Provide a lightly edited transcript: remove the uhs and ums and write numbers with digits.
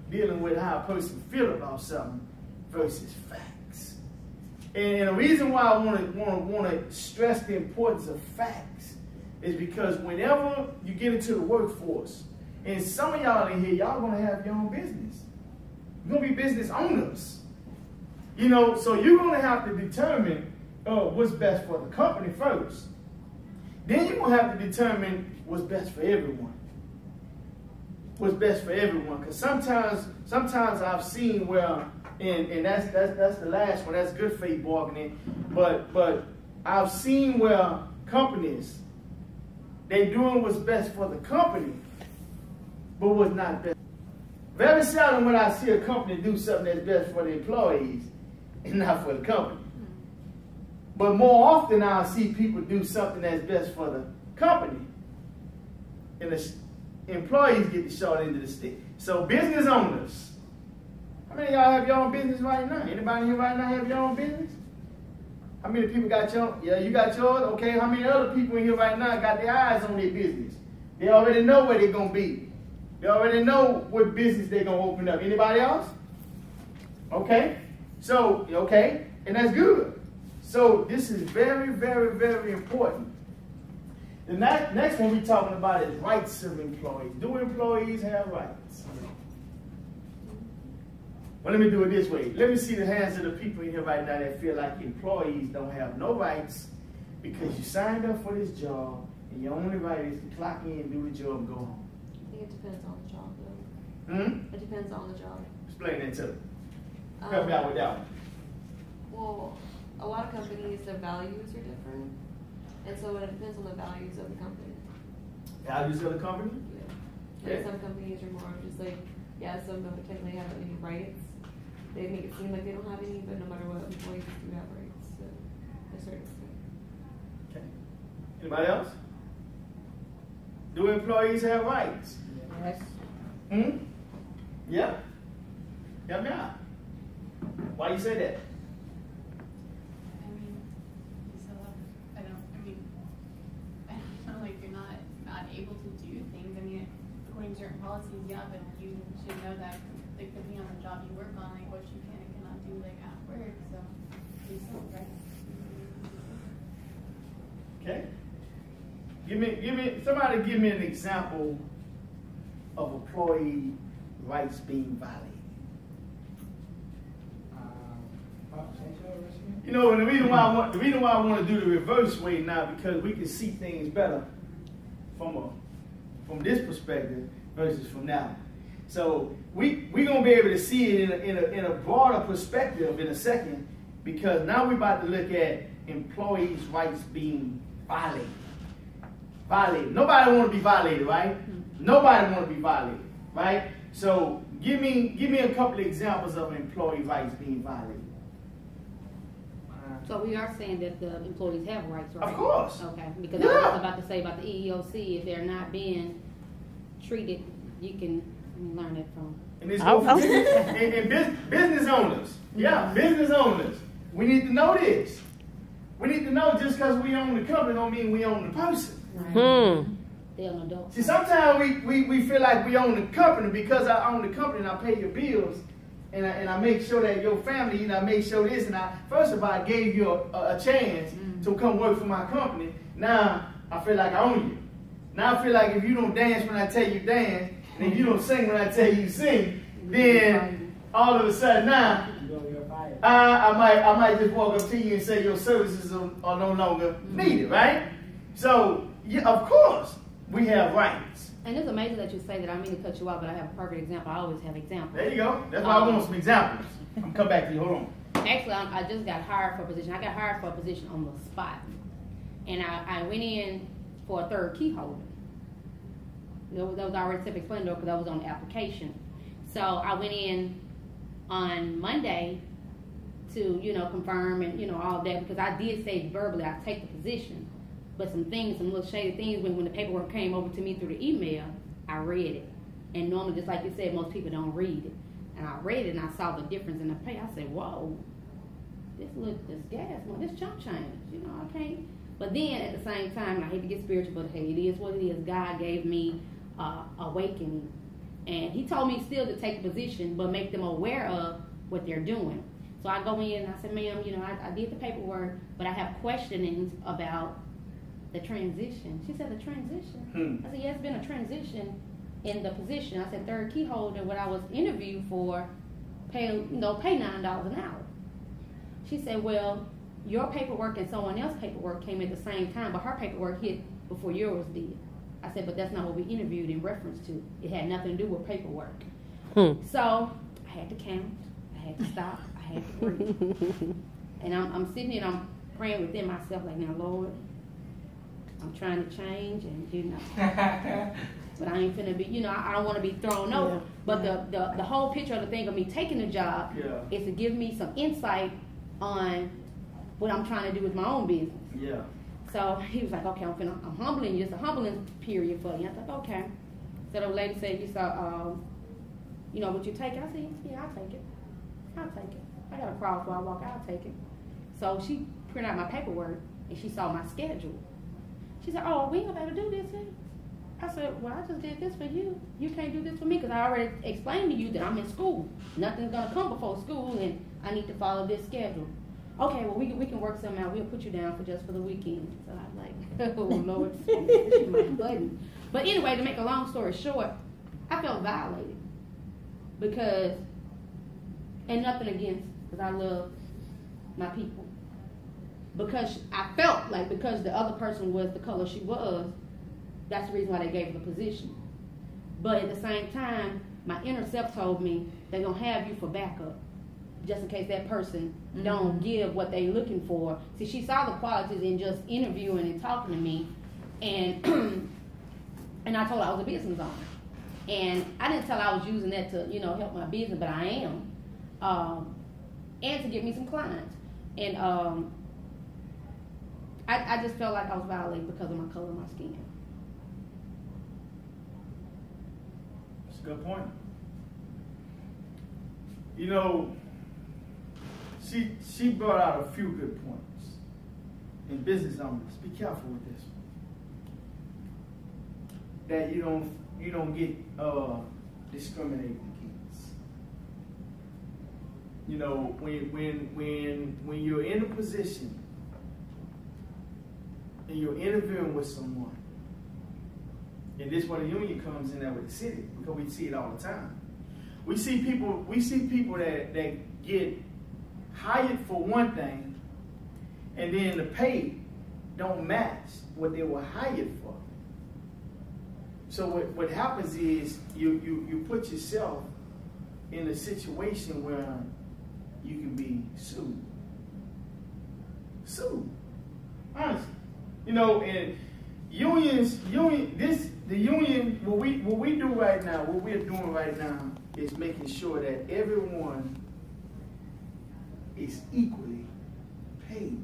dealing with how a person feel about something versus facts. And the reason why I want to stress the importance of facts is because whenever you get into the workforce, and some of y'all in here, y'all going to have your own business. You're going to be business owners. You know, so you're going to have to determine what's best for the company first. Then you're going to have to determine what's best for everyone. What's best for everyone. Because sometimes I've seen where, and that's the last one, that's good faith bargaining. But I've seen where companies, they're doing what's best for the company, but what's not best. Very seldom when I see a company do something that's best for the employees and not for the company. But more often I'll see people do something that's best for the company, and the employees get the short end of the stick. So business owners, how many of y'all have your own business right now? Anybody here right now have your own business? How many people got your, yeah, you got yours? Okay, how many other people in here right now got their eyes on their business? They already know where they're going to be. They already know what business they're going to open up. Anybody else? Okay. So, okay, and that's good. So this is very, very, very important. The next one we're talking about is rights of employees. Do employees have rights? Well, let me do it this way. Let me see the hands of the people in here right now that feel like employees don't have no rights because you signed up for this job and your only right is to clock in, do the job, and go home. I think it depends on the job, though. It depends on the job. Explain that to me. Help me out with that one. Well, a lot of companies, their values are different. And so it depends on the values of the company. Values of the company? Yeah. Like some companies are more just like, yeah, some don't technically have any rights. They make it seem like they don't have any, but no matter what, employees do have rights to a certain extent. Okay. Anybody else? Do employees have rights? Yes. Yeah. Help me out. Why you say that? Like you're not able to do things. I mean, according to certain policies, yeah, but you should know that, like, depending on the job you work on, like what you can and cannot do, like at work. So, please don't, right? Okay. Somebody give me an example of employee rights being violated. You know, and the reason why I want to do the reverse way now, because we can see things better from this perspective versus from now. So we're gonna be able to see it in a broader perspective in a second, because now we're about to look at employees' rights being violated. Nobody want to be violated, right? Nobody want to be violated, right? So give me a couple of examples of employee rights being violated. So we are saying that the employees have rights, right? Of course. Okay, because I was about to say about the EEOC, if they're not being treated, you can learn it from. And it's and business owners. Yeah, business owners. We need to know this. We need to know just because we own the company don't mean we own the person. Right. They're an adult. See, sometimes we feel like we own the company because I own the company and I pay your bills. And I make sure that your family, you know, I make sure this, and first of all, I gave you a chance to come work for my company. Now, I feel like I own you. Now, I feel like if you don't dance when I tell you dance, and if you don't sing when I tell you sing, then all of a sudden now, I might just walk up to you and say your services are no longer needed, right? So, yeah, of course, we have rights. And it's amazing that you say that. I mean to cut you off, but I have a perfect example. I always have examples. There you go. That's why I want some examples. I'm gonna come back to you. Hold on. Actually, I just got hired for a position. I got hired for a position on the spot. And I went in for a third key holder. That was already self-explanatory because I was on the application. So I went in on Monday to, you know, confirm and, you know, all that, because I did say verbally I'd take the position. But some little shady things, when the paperwork came over to me through the email, I read it. And normally, just like you said, most people don't read it. And I read it and I saw the difference in the pay. I said, whoa, this gas, this chump change, you know, I can't. But then at the same time, and I hate to get spiritual, but hey, it is what it is. God gave me awakening And he told me still to take the position, but make them aware of what they're doing. So I go in and I said, ma'am, you know, I did the paperwork, but I have questionings about the transition. She said, the transition? I said, yeah, it's been a transition in the position. I said, third key holder, what I was interviewed for, pay $9 an hour. She said, well, your paperwork and someone else's paperwork came at the same time, but her paperwork hit before yours did. I said, but that's not what we interviewed in reference to. It had nothing to do with paperwork. So I had to count, I had to stop, I had to breathe. And I'm sitting here and I'm praying within myself like, now Lord, I'm trying to change and you know. But I ain't finna be, you know, I don't want to be thrown over. Yeah. But the whole picture of the thing of me taking the job is to give me some insight on what I'm trying to do with my own business. Yeah. So he was like, okay, I'm humbling you. It's a humbling period for you. I thought, okay. So the lady said, you saw, you know, would you take it? I said, yeah, I'll take it. I'll take it. I got a crawl before I walk. I'll take it. So she printed out my paperwork and she saw my schedule. She said, oh, we ain't gonna be able to do this here. I said, well, I just did this for you. You can't do this for me because I already explained to you that I'm in school. Nothing's gonna come before school and I need to follow this schedule. Okay, well, we can work something out. We'll put you down for just for the weekend. So I'm like, oh, Lord, this is my button. But anyway, to make a long story short, I felt violated because, and nothing against, because I love my people. Because I felt like because the other person was the color she was, that's the reason why they gave her the position. But at the same time, my inner self told me they're going to have you for backup, just in case that person don't give what they're looking for. See, she saw the qualities in just interviewing and talking to me, and and I told her I was a business owner. And I didn't tell her I was using that to, you know, help my business, but I am. And to get me some clients. And I just felt like I was violated because of my color of my skin. That's a good point. You know, she brought out a few good points. In business owners, be careful with this one. That you don't get discriminated against. You know, when you're in a position and you're interviewing with someone, and this is where the union comes in there with the city, because we see it all the time. We see people that get hired for one thing, and then the pay don't match what they were hired for. So what happens is you put yourself in a situation where you can be sued. Honestly. You know, and the union, what we do right now, what we're doing right now is making sure that everyone is equally paid.